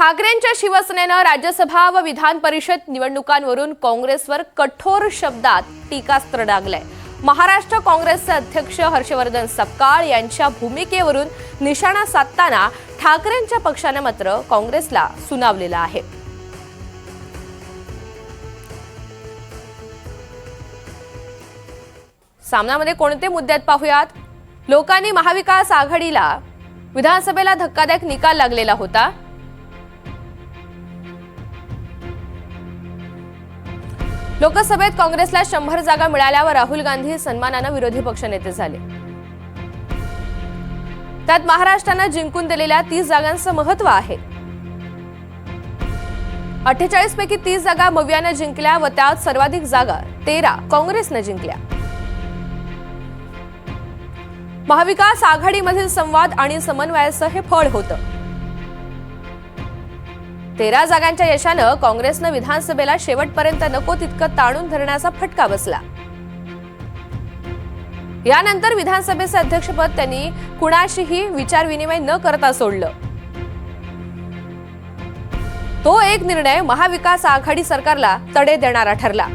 ठाकरेंच्या शिवसेनेनं राज्यसभा व विधान परिषद निवडणुकांवरून काँग्रेसवर कठोर शब्दात टीकास्त्र डागलंय। महाराष्ट्र काँग्रेसचे अध्यक्ष हर्षवर्धन सपकाळ यांच्या भूमिकेवरून निशाणा साधताना ठाकरेंच्या पक्षाने मात्र काँग्रेसला सुनावलेलं आहे। सामनामध्ये कोणते मुद्दे आहेत पाहूयात। लोकांनी महाविकास आघाडीला विधानसभेला धक्कादायक निकाल लागलेला होता। लोकसभेत काँग्रेसला 100 जागा मिळाल्यावर राहुल गांधी सन्मानाने विरोधी पक्षनेते झाले। त्यात महाराष्ट्राने जिंकून दिलेल्या 30 जागांचं महत्त्व आहे। 48 पैकी 30 जागा मवियाने जिंकल्या व त्यात सर्वाधिक जागा 13 काँग्रेसने जिंकल्या। महाविकास आघाडीमधील संवाद आणि समन्वयाचं हे फळ होतं। 13 जागांच्या यशानं काँग्रेसनं विधानसभेला शेवटपर्यंत नको तितकं ताणून धरण्याचा फटका बसला। यानंतर विधानसभेचे अध्यक्षपद त्यांनी कुणाशीही विचारविनिमय न करता सोडलं। तो एक निर्णय महाविकास आघाडी सरकारला तडे देणारा ठरला।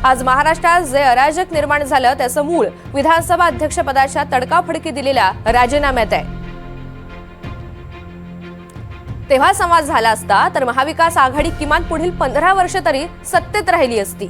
आज महाराष्ट्रात जे अराजक निर्माण झालं त्याचं मूळ विधानसभा अध्यक्षपदाच्या तडकाफडकी दिलेल्या राजीनाम्यात आहे। तेव्हा संवाद झाला असता तर महाविकास आघाडी किमान पुढील 15 वर्ष तरी सत्तेत राहिली असती।